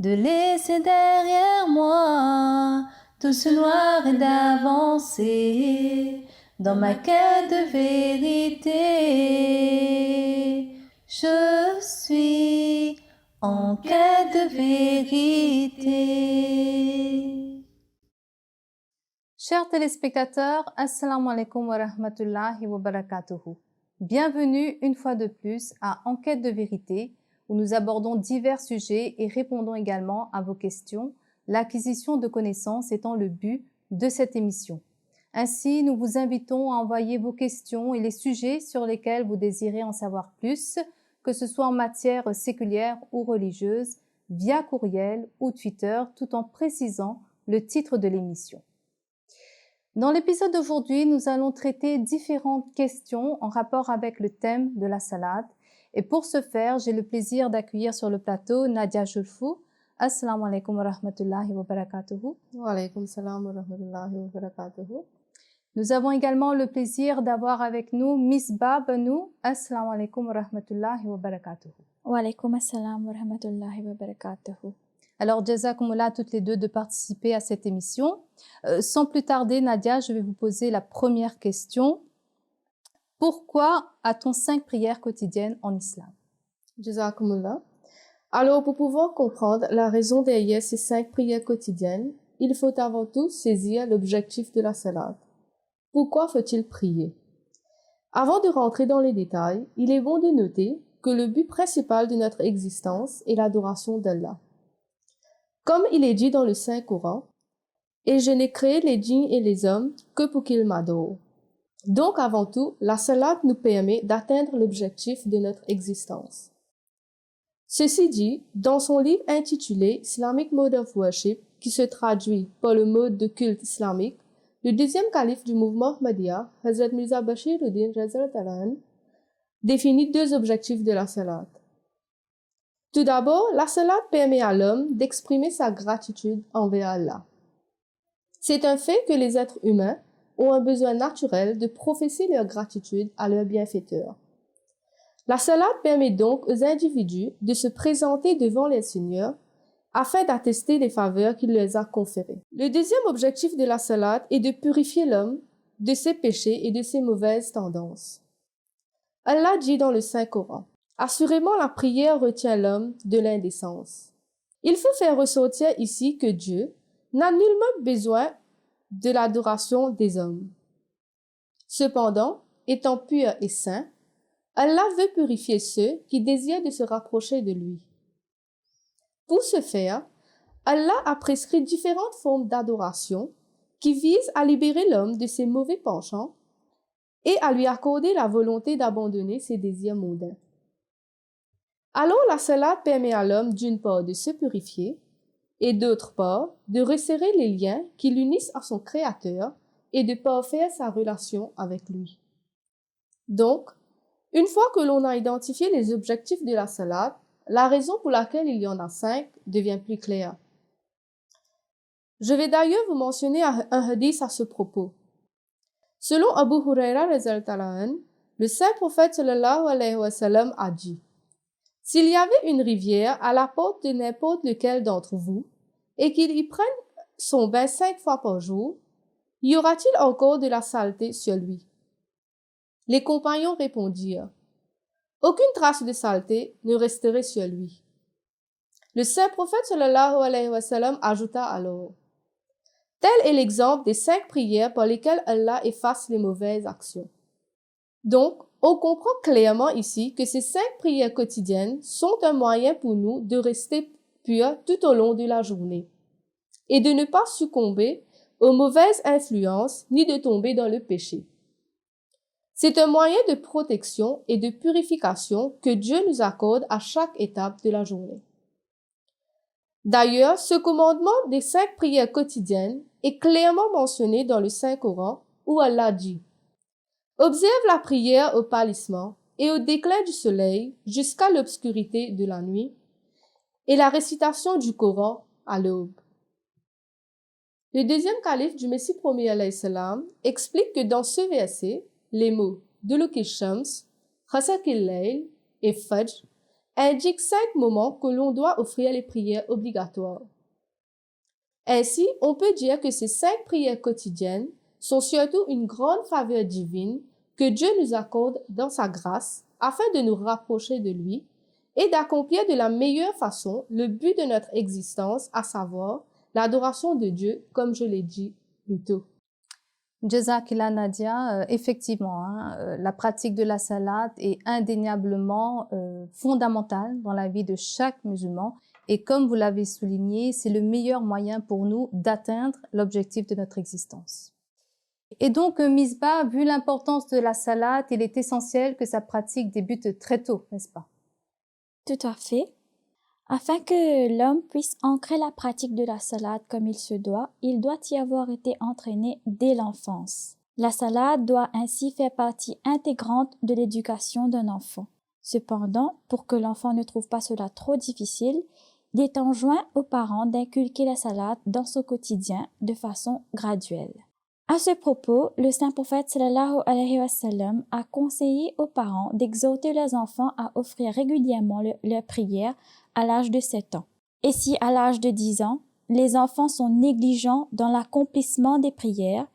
de laisser derrière moi tout ce noir et d'avancer dans ma quête de vérité. Je suis en quête de vérité. Chers téléspectateurs, Assalamu alaikum wa rahmatullahi wa barakatuhu. Bienvenue une fois de plus à Enquête de vérité, où nous abordons divers sujets et répondons également à vos questions, l'acquisition de connaissances étant le but de cette émission. Ainsi, nous vous invitons à envoyer vos questions et les sujets sur lesquels vous désirez en savoir plus, que ce soit en matière séculière ou religieuse, via courriel ou Twitter, tout en précisant le titre de l'émission. Dans l'épisode d'aujourd'hui, nous allons traiter différentes questions en rapport avec le thème de la salade. Et pour ce faire, j'ai le plaisir d'accueillir sur le plateau Nadia Julfou. Assalamu alaikum wa rahmatullahi wa barakatuhu. Wa alaikum salam wa rahmatullahi wa barakatuhu. Nous avons également le plaisir d'avoir avec nous Misbah Banou. Assalamu alaikum wa rahmatullahi wa barakatuhu. Wa alaikum assalam wa rahmatullahi wa barakatuhu. Alors, jazakumullah toutes les deux de participer à cette émission. Sans plus tarder, Nadia, je vais vous poser la première question. Pourquoi a-t-on 5 prières quotidiennes en islam? Jazakumullah. Alors, pour pouvoir comprendre la raison derrière ces 5 prières quotidiennes, il faut avant tout saisir l'objectif de la salade. Pourquoi faut-il prier? Avant de rentrer dans les détails, il est bon de noter que le but principal de notre existence est l'adoration d'Allah. Comme il est dit dans le Saint-Coran, « Et je n'ai créé les djinns et les hommes que pour qu'ils m'adorent. » Donc, avant tout, la salade nous permet d'atteindre l'objectif de notre existence. Ceci dit, dans son livre intitulé « Islamic Mode of Worship », qui se traduit par le mode de culte islamique, le deuxième calife du mouvement Ahmadiyya, Hazrat Mirza Bashiruddin Razal définit 2 objectifs de la salade. Tout d'abord, la salade permet à l'homme d'exprimer sa gratitude envers Allah. C'est un fait que les êtres humains ont un besoin naturel de professer leur gratitude à leur bienfaiteur. La salade permet donc aux individus de se présenter devant les seigneurs afin d'attester les faveurs qu'il leur a conférées. Le deuxième objectif de la salade est de purifier l'homme de ses péchés et de ses mauvaises tendances. Allah dit dans le Saint-Coran: Assurément, la prière retient l'homme de l'indécence. Il faut faire ressortir ici que Dieu n'a nullement besoin de l'adoration des hommes. Cependant, étant pur et saint, Allah veut purifier ceux qui désirent de se rapprocher de lui. Pour ce faire, Allah a prescrit différentes formes d'adoration qui visent à libérer l'homme de ses mauvais penchants et à lui accorder la volonté d'abandonner ses désirs mondains. Alors la salade permet à l'homme d'une part de se purifier et d'autre part de resserrer les liens qui l'unissent à son Créateur et de parfaire sa relation avec lui. Donc, une fois que l'on a identifié les objectifs de la salade, la raison pour laquelle il y en a 5 devient plus claire. Je vais d'ailleurs vous mentionner un hadith à ce propos. Selon Abu Huraira, le saint prophète sallallahu alayhi wa sallam a dit: S'il y avait une rivière à la porte de n'importe lequel d'entre vous, et qu'il y prenne son bain 5 fois par jour, y aura-t-il encore de la saleté sur lui? Les compagnons répondirent: Aucune trace de saleté ne resterait sur lui. Le saint prophète sallallahu alayhi wa sallam ajouta alors: Tel est l'exemple des 5 prières par lesquelles Allah efface les mauvaises actions. Donc, on comprend clairement ici que ces 5 prières quotidiennes sont un moyen pour nous de rester purs tout au long de la journée et de ne pas succomber aux mauvaises influences ni de tomber dans le péché. C'est un moyen de protection et de purification que Dieu nous accorde à chaque étape de la journée. D'ailleurs, ce commandement des 5 prières quotidiennes est clairement mentionné dans le Saint-Coran où Allah dit: Observe la prière au pâlissement et au déclin du soleil jusqu'à l'obscurité de la nuit et la récitation du Coran à l'aube. Le deuxième calife du Messie promis alayhi salam explique que dans ce verset, les mots Duluki Shams, Khasakil Layl et Fajr indique 5 moments que l'on doit offrir les prières obligatoires. Ainsi, on peut dire que ces 5 prières quotidiennes sont surtout une grande faveur divine que Dieu nous accorde dans sa grâce afin de nous rapprocher de lui et d'accomplir de la meilleure façon le but de notre existence, à savoir l'adoration de Dieu, comme je l'ai dit plus tôt. Jazakillah Nadia, effectivement, la pratique de la salade est indéniablement fondamentale dans la vie de chaque musulman. Et comme vous l'avez souligné, c'est le meilleur moyen pour nous d'atteindre l'objectif de notre existence. Et donc, Misbah, vu l'importance de la salade, il est essentiel que sa pratique débute très tôt, n'est-ce pas? Tout à fait. Afin que l'homme puisse ancrer la pratique de la salade comme il se doit, il doit y avoir été entraîné dès l'enfance. La salade doit ainsi faire partie intégrante de l'éducation d'un enfant. Cependant, pour que l'enfant ne trouve pas cela trop difficile, il est enjoint aux parents d'inculquer la salade dans son quotidien de façon graduelle. À ce propos, le saint prophète sallallahu alayhi wa sallam a conseillé aux parents d'exhorter leurs enfants à offrir régulièrement leurs prières à l'âge de 7 ans. Et si à l'âge de 10 ans, les enfants sont négligents dans l'accomplissement des prières,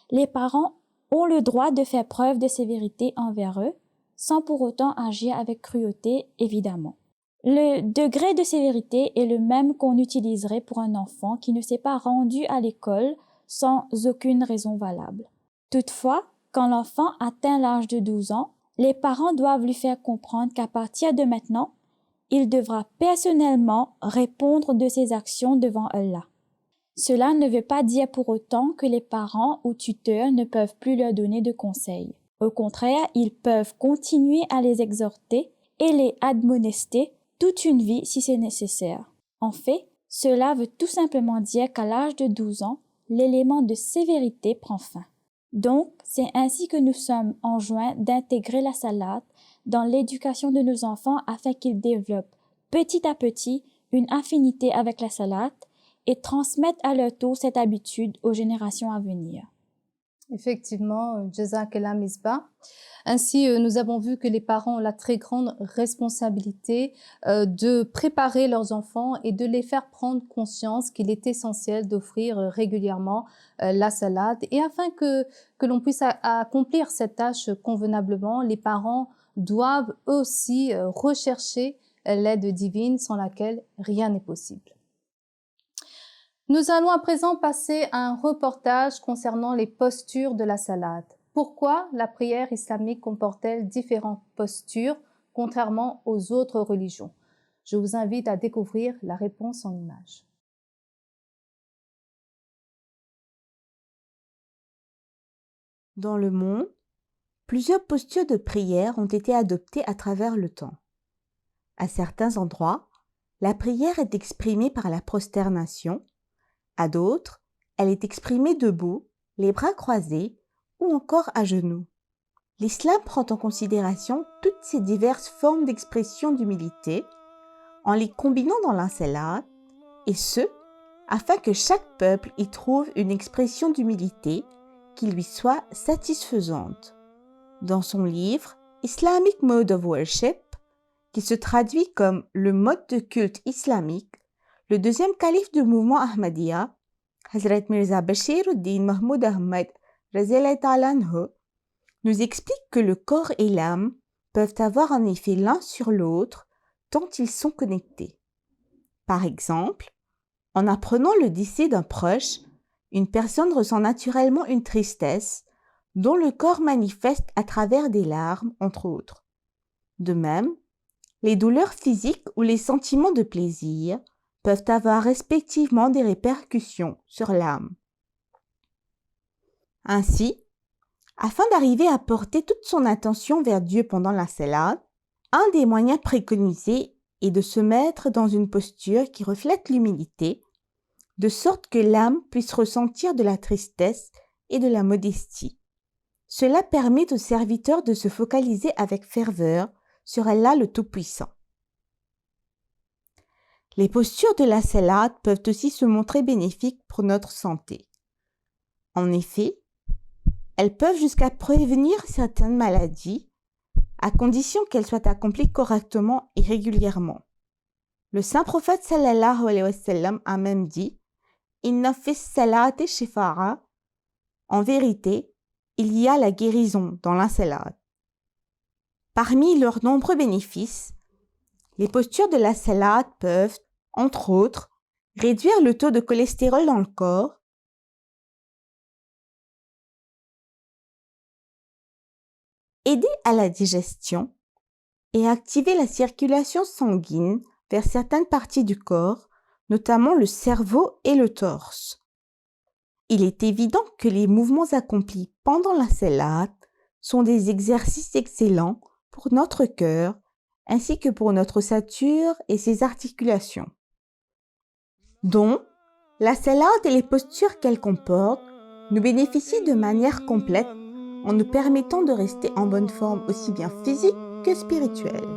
les parents ont le droit de faire preuve de sévérité envers eux, sans pour autant agir avec cruauté, évidemment. Le degré de sévérité est le même qu'on utiliserait pour un enfant qui ne s'est pas rendu à l'école sans aucune raison valable. Toutefois, quand l'enfant atteint l'âge de 12 ans, les parents doivent lui faire comprendre qu'à partir de maintenant, il devra personnellement répondre de ses actions devant Allah. Cela ne veut pas dire pour autant que les parents ou tuteurs ne peuvent plus leur donner de conseils. Au contraire, ils peuvent continuer à les exhorter et les admonester toute une vie si c'est nécessaire. En fait, cela veut tout simplement dire qu'à l'âge de 12 ans, l'élément de sévérité prend fin. Donc, c'est ainsi que nous sommes enjoints d'intégrer la salade dans l'éducation de nos enfants afin qu'ils développent petit à petit une affinité avec la salade et transmettent à leur tour cette habitude aux générations à venir. Effectivement, Jazakallah Misbah. Ainsi, nous avons vu que les parents ont la très grande responsabilité de préparer leurs enfants et de les faire prendre conscience qu'il est essentiel d'offrir régulièrement la salade. Et afin que l'on puisse accomplir cette tâche convenablement, les parents doivent aussi rechercher l'aide divine sans laquelle rien n'est possible. Nous allons à présent passer à un reportage concernant les postures de la salade. Pourquoi la prière islamique comporte-t-elle différentes postures, contrairement aux autres religions? Je vous invite à découvrir la réponse en images. Dans le monde, plusieurs postures de prière ont été adoptées à travers le temps. À certains endroits, la prière est exprimée par la prosternation. À d'autres, elle est exprimée debout, les bras croisés ou encore à genoux. L'islam prend en considération toutes ces diverses formes d'expression d'humilité en les combinant dans la salade, et ce, afin que chaque peuple y trouve une expression d'humilité qui lui soit satisfaisante. Dans son livre Islamic Mode of Worship, qui se traduit comme le mode de culte islamique, le deuxième calife du mouvement Ahmadiyya, Hazrat Mirza Bashiruddin Mahmoud Ahmad nous explique que le corps et l'âme peuvent avoir un effet l'un sur l'autre tant ils sont connectés. Par exemple, en apprenant le décès d'un proche, une personne ressent naturellement une tristesse dont le corps manifeste à travers des larmes, entre autres. De même, les douleurs physiques ou les sentiments de plaisir peuvent avoir respectivement des répercussions sur l'âme. Ainsi, afin d'arriver à porter toute son attention vers Dieu pendant la salade, un des moyens préconisés est de se mettre dans une posture qui reflète l'humilité, de sorte que l'âme puisse ressentir de la tristesse et de la modestie. Cela permet au serviteur de se focaliser avec ferveur sur Allah le Tout-Puissant. Les postures de la salade peuvent aussi se montrer bénéfiques pour notre santé. En effet, elles peuvent jusqu'à prévenir certaines maladies, à condition qu'elle soit accomplie correctement et régulièrement. Le saint prophète sallallahu alayhi wa sallam a même dit « Inna fis salati shifa'a » En vérité, il y a la guérison dans la salade. Parmi leurs nombreux bénéfices, les postures de la salade peuvent, entre autres, réduire le taux de cholestérol dans le corps, aider à la digestion et activer la circulation sanguine vers certaines parties du corps, notamment le cerveau et le torse. Il est évident que les mouvements accomplis pendant la salade sont des exercices excellents pour notre cœur ainsi que pour notre ossature et ses articulations. Donc, la salade et les postures qu'elle comporte nous bénéficient de manière complète en nous permettant de rester en bonne forme aussi bien physique que spirituelle.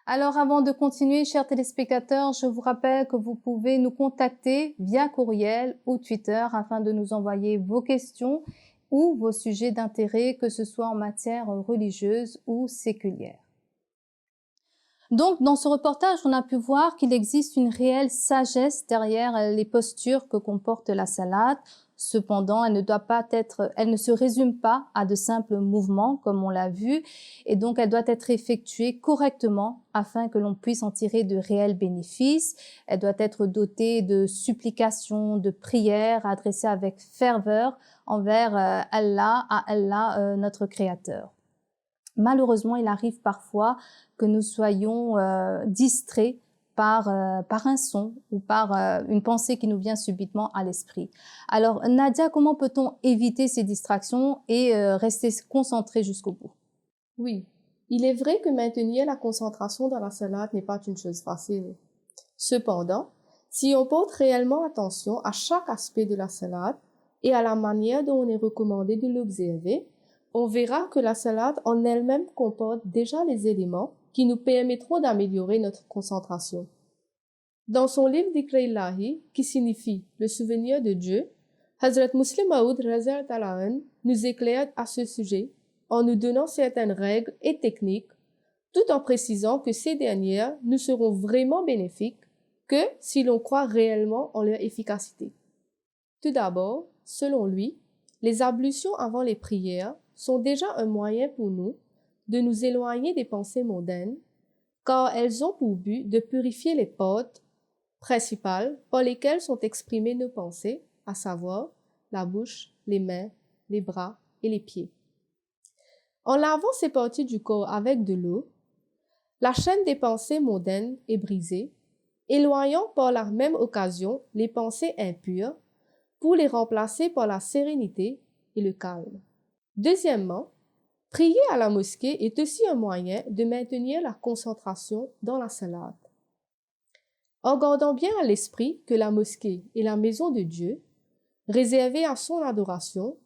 Alors, avant de continuer, chers téléspectateurs, je vous rappelle que vous pouvez nous contacter via courriel ou Twitter afin de nous envoyer vos questions ou vos sujets d'intérêt, que ce soit en matière religieuse ou séculière. Donc, dans ce reportage, on a pu voir qu'il existe une réelle sagesse derrière les postures que comporte la salade. Cependant, elle ne se résume pas à de simples mouvements, comme on l'a vu, et donc elle doit être effectuée correctement afin que l'on puisse en tirer de réels bénéfices. Elle doit être dotée de supplications, de prières adressées avec ferveur envers Allah, notre Créateur. Malheureusement, il arrive parfois que nous soyons distraits par un son ou par une pensée qui nous vient subitement à l'esprit. Alors, Nadia, comment peut-on éviter ces distractions et rester concentré jusqu'au bout? Oui, il est vrai que maintenir la concentration dans la salade n'est pas une chose facile. Cependant, si on porte réellement attention à chaque aspect de la salade et à la manière dont on est recommandé de l'observer, on verra que la salade en elle-même comporte déjà les éléments qui nous permettront d'améliorer notre concentration. Dans son livre Dhikr Ilahi, qui signifie le souvenir de Dieu, Hazrat Muslim Maud nous éclaire à ce sujet en nous donnant certaines règles et techniques, tout en précisant que ces dernières ne seront vraiment bénéfiques que si l'on croit réellement en leur efficacité. Tout d'abord, selon lui, les ablutions avant les prières sont déjà un moyen pour nous de nous éloigner des pensées mondaines, car elles ont pour but de purifier les portes principales par lesquelles sont exprimées nos pensées, à savoir la bouche, les mains, les bras et les pieds. En lavant ces parties du corps avec de l'eau, la chaîne des pensées mondaines est brisée, éloignant par la même occasion les pensées impures pour les remplacer par la sérénité et le calme. Deuxièmement, prier à la mosquée est aussi un moyen de maintenir la concentration dans la salade. En gardant bien à l'esprit que la mosquée est la maison de Dieu, réservée à son adoration,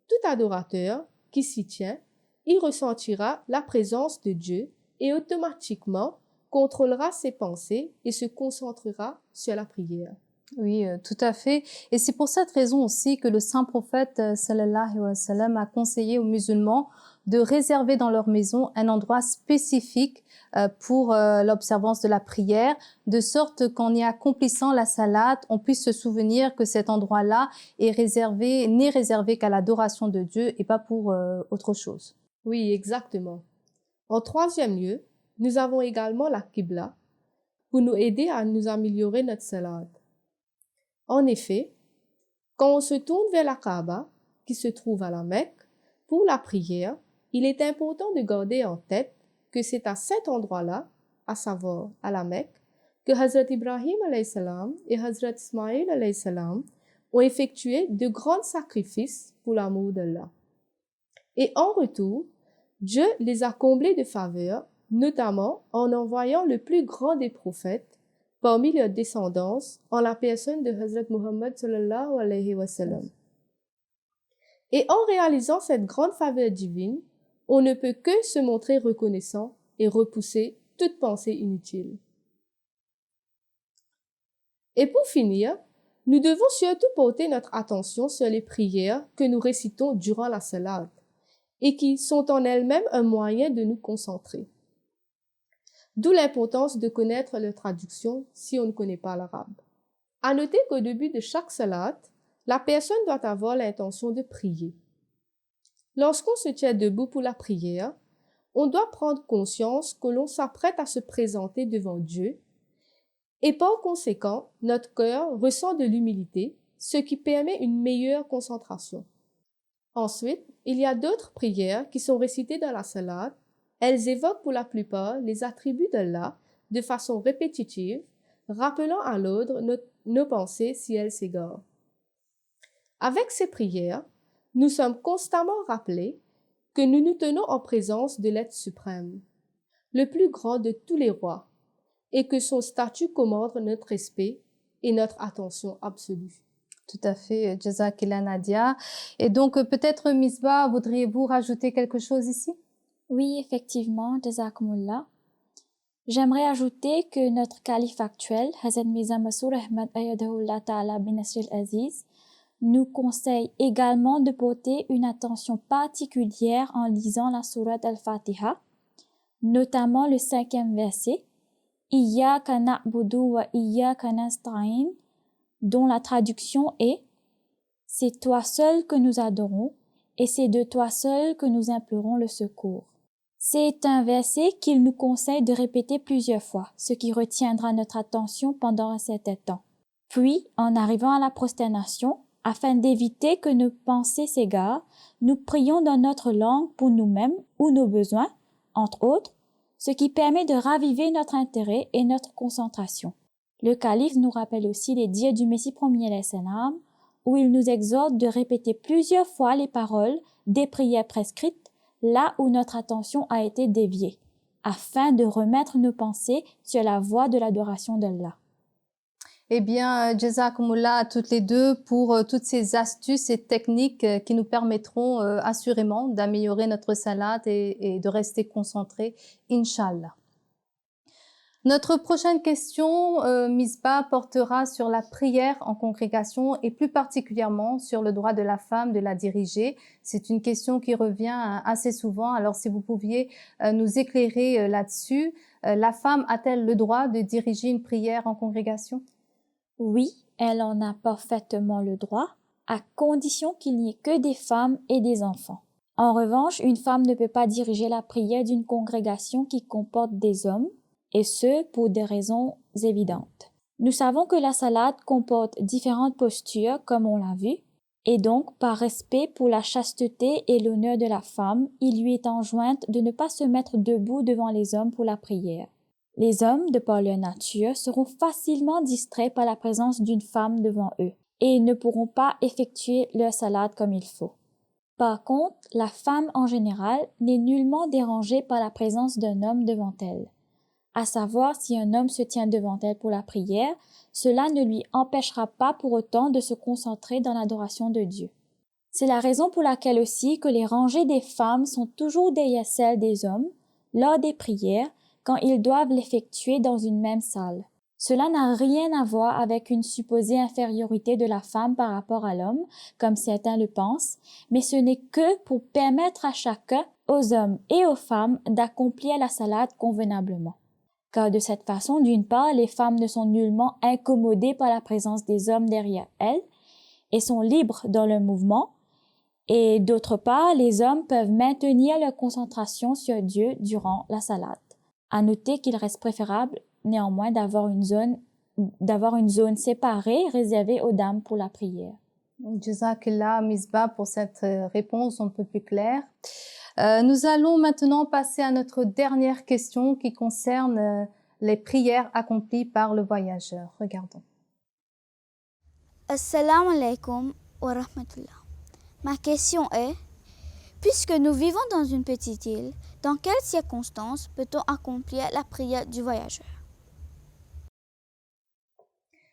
tout adorateur qui s'y tient y ressentira la présence de Dieu et automatiquement contrôlera ses pensées et se concentrera sur la prière. Oui, tout à fait. Et c'est pour cette raison aussi que le saint prophète sallallahu alayhi wa sallam a conseillé aux musulmans de réserver dans leur maison un endroit spécifique pour l'observance de la prière, de sorte qu'en y accomplissant la salade, on puisse se souvenir que cet endroit-là n'est réservé qu'à l'adoration de Dieu et pas pour autre chose. Oui, exactement. En troisième lieu, nous avons également la Qibla pour nous aider à nous améliorer notre salade. En effet, quand on se tourne vers la Kaaba, qui se trouve à la Mecque, pour la prière, il est important de garder en tête que c'est à cet endroit-là, à savoir à la Mecque, que Hazrat Ibrahim alayhi salam et Hazrat Ismaïl alayhi salam ont effectué de grands sacrifices pour l'amour d'Allah. Et en retour, Dieu les a comblés de faveurs, notamment en envoyant le plus grand des prophètes parmi leurs descendants en la personne de Hazrat Muhammad sallallahu alayhi wa sallam. Et en réalisant cette grande faveur divine, on ne peut que se montrer reconnaissant et repousser toute pensée inutile. Et pour finir, nous devons surtout porter notre attention sur les prières que nous récitons durant la salade et qui sont en elles-mêmes un moyen de nous concentrer. D'où l'importance de connaître la traduction si on ne connaît pas l'arabe. À noter qu'au début de chaque salade, la personne doit avoir l'intention de prier. Lorsqu'on se tient debout pour la prière, on doit prendre conscience que l'on s'apprête à se présenter devant Dieu et par conséquent, notre cœur ressent de l'humilité, ce qui permet une meilleure concentration. Ensuite, il y a d'autres prières qui sont récitées dans la salade. Elles évoquent pour la plupart les attributs d'Allah de façon répétitive, rappelant à l'ordre nos pensées si elles s'égarent. Avec ces prières, nous sommes constamment rappelés que nous nous tenons en présence de l'être suprême, le plus grand de tous les rois, et que son statut commande notre respect et notre attention absolue. Tout à fait, Jazakillah Nadia. Et donc, peut-être, Misbah, voudriez-vous rajouter quelque chose ici? Oui, effectivement, Jazakumullah. J'aimerais ajouter que notre calife actuel, Hazrat Mirza Masroor Ahmad Ayadahullah Ta'ala bin Nasr al-Aziz, nous conseille également de porter une attention particulière en lisant la sourate Al-Fatiha, notamment le 5e verset, Iyyaka na'budu wa iyyaka nasta'in, dont la traduction est « C'est toi seul que nous adorons et c'est de toi seul que nous implorons le secours ». C'est un verset qu'il nous conseille de répéter plusieurs fois, ce qui retiendra notre attention pendant un certain temps. Puis, en arrivant à la prosternation, afin d'éviter que nos pensées s'égarent, nous prions dans notre langue pour nous-mêmes ou nos besoins, entre autres, ce qui permet de raviver notre intérêt et notre concentration. Le calife nous rappelle aussi les dires du Messie premier salam, où il nous exhorte de répéter plusieurs fois les paroles des prières prescrites là où notre attention a été déviée, afin de remettre nos pensées sur la voie de l'adoration d'Allah. Eh bien, Jazakumullah à toutes les deux pour toutes ces astuces et techniques qui nous permettront assurément d'améliorer notre salade et de rester concentrés, Inch'Allah. Notre prochaine question, Misbah, portera sur la prière en congrégation et plus particulièrement sur le droit de la femme de la diriger. C'est une question qui revient assez souvent, alors si vous pouviez nous éclairer là-dessus. La femme a-t-elle le droit de diriger une prière en congrégation ? Oui, elle en a parfaitement le droit, à condition qu'il n'y ait que des femmes et des enfants. En revanche, une femme ne peut pas diriger la prière d'une congrégation qui comporte des hommes, et ce, pour des raisons évidentes. Nous savons que la salade comporte différentes postures, comme on l'a vu, et donc, par respect pour la chasteté et l'honneur de la femme, il lui est enjointe de ne pas se mettre debout devant les hommes pour la prière. Les hommes, de par leur nature, seront facilement distraits par la présence d'une femme devant eux, et ils ne pourront pas effectuer leur salade comme il faut. Par contre, la femme en général n'est nullement dérangée par la présence d'un homme devant elle. À savoir, si un homme se tient devant elle pour la prière, cela ne lui empêchera pas pour autant de se concentrer dans l'adoration de Dieu. C'est la raison pour laquelle aussi que les rangées des femmes sont toujours derrière celles des hommes lors des prières quand ils doivent l'effectuer dans une même salle. Cela n'a rien à voir avec une supposée infériorité de la femme par rapport à l'homme, comme certains le pensent, mais ce n'est que pour permettre à chacun, aux hommes et aux femmes, d'accomplir la salade convenablement. Car de cette façon, d'une part, les femmes ne sont nullement incommodées par la présence des hommes derrière elles et sont libres dans leur mouvement, et d'autre part, les hommes peuvent maintenir leur concentration sur Dieu durant la salade. À noter qu'il reste préférable néanmoins d'avoir une zone séparée réservée aux dames pour la prière. Jazakallah Misbah pour cette réponse un peu plus claire. Nous allons maintenant passer à notre dernière question qui concerne les prières accomplies par le voyageur. Regardons. Assalamu alaikum wa rahmatullah. Ma question est, puisque nous vivons dans une petite île, dans quelles circonstances peut-on accomplir la prière du voyageur?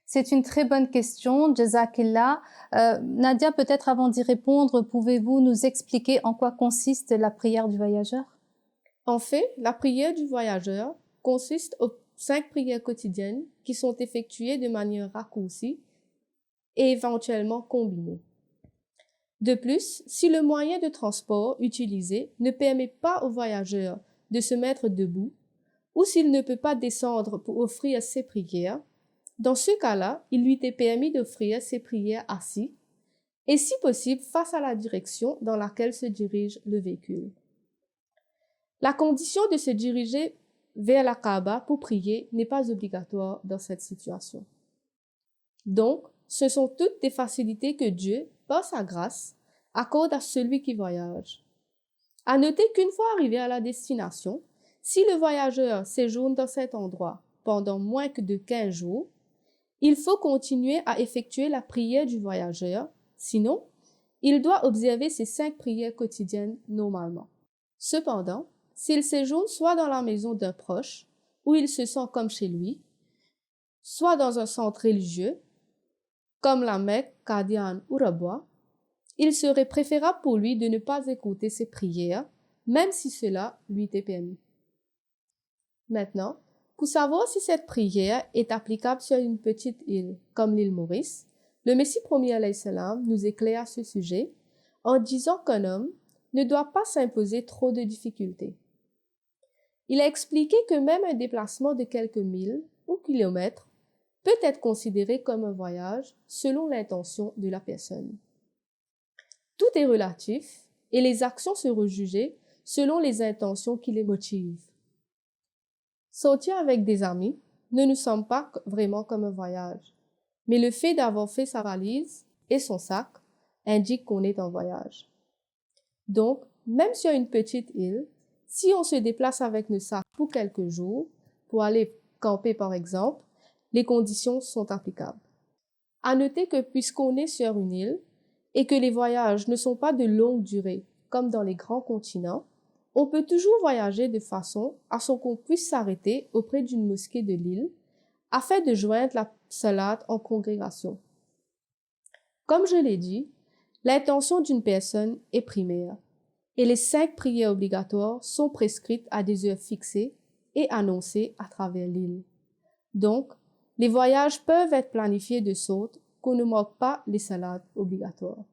C'est une très bonne question, Jazakillah. Nadia, peut-être avant d'y répondre, pouvez-vous nous expliquer en quoi consiste la prière du voyageur? En fait, la prière du voyageur consiste 5 prières quotidiennes qui sont effectuées de manière raccourcie et éventuellement combinées. De plus, si le moyen de transport utilisé ne permet pas au voyageur de se mettre debout ou s'il ne peut pas descendre pour offrir ses prières, dans ce cas-là, il lui est permis d'offrir ses prières assis et si possible face à la direction dans laquelle se dirige le véhicule. La condition de se diriger vers la Kaaba pour prier n'est pas obligatoire dans cette situation. Donc, ce sont toutes des facilités que Dieu, par sa grâce, accorde à celui qui voyage. À noter qu'une fois arrivé à la destination, si le voyageur séjourne dans cet endroit pendant moins que de 15 jours, il faut continuer à effectuer la prière du voyageur, sinon, il doit observer ses 5 prières quotidiennes normalement. Cependant, s'il séjourne soit dans la maison d'un proche, où il se sent comme chez lui, soit dans un centre religieux, comme la Mecque, Qadian ou Rabwa, il serait préférable pour lui de ne pas écouter ses prières, même si cela lui est permis. Maintenant, pour savoir si cette prière est applicable sur une petite île, comme l'île Maurice, le Messie premier alayhi salam nous éclaire à ce sujet en disant qu'un homme ne doit pas s'imposer trop de difficultés. Il a expliqué que même un déplacement de quelques milles ou kilomètres peut être considéré comme un voyage selon l'intention de la personne. Tout est relatif et les actions seront jugées selon les intentions qui les motivent. Sortir avec des amis ne nous semble pas vraiment comme un voyage, mais le fait d'avoir fait sa valise et son sac indique qu'on est en voyage. Donc, même sur une petite île, si on se déplace avec nos sacs pour quelques jours, pour aller camper par exemple, les conditions sont applicables. À noter que puisqu'on est sur une île et que les voyages ne sont pas de longue durée, comme dans les grands continents, on peut toujours voyager de façon à ce qu'on puisse s'arrêter auprès d'une mosquée de l'île afin de joindre la salade en congrégation. Comme je l'ai dit, l'intention d'une personne est primaire et les 5 prières obligatoires sont prescrites à des heures fixées et annoncées à travers l'île. Donc, les voyages peuvent être planifiés de sorte qu'on ne manque pas les salades obligatoires.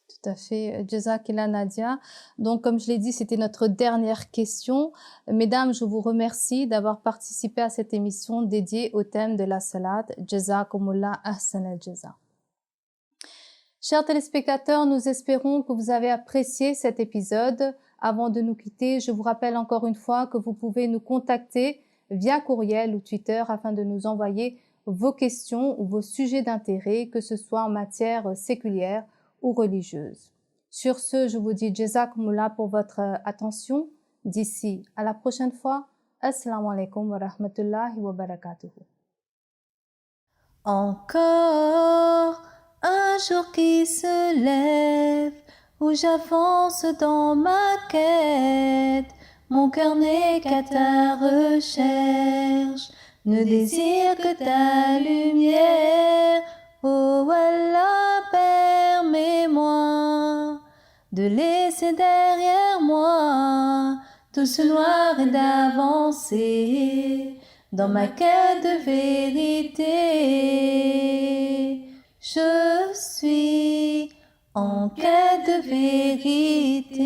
Tout à fait, Jazakillah Nadia. Donc, comme je l'ai dit, c'était notre dernière question. Mesdames, je vous remercie d'avoir participé à cette émission dédiée au thème de la salade. Jazakumullah ahsan al-jaza. Chers téléspectateurs, nous espérons que vous avez apprécié cet épisode. Avant de nous quitter, je vous rappelle encore une fois que vous pouvez nous contacter via courriel ou Twitter afin de nous envoyer vos questions ou vos sujets d'intérêt, que ce soit en matière séculière ou religieuse. Sur ce, je vous dis Jazakumullah pour votre attention. D'ici à la prochaine fois, Assalamu alaikum wa rahmatullahi wa barakatuhu. Encore un jour qui se lève, où j'avance dans ma quête, mon cœur n'est qu'à ta recherche, ne désire que ta lumière. Oh Allah, permets-moi de laisser derrière moi tout ce noir et d'avancer dans ma quête de vérité. Je suis en quête de vérité.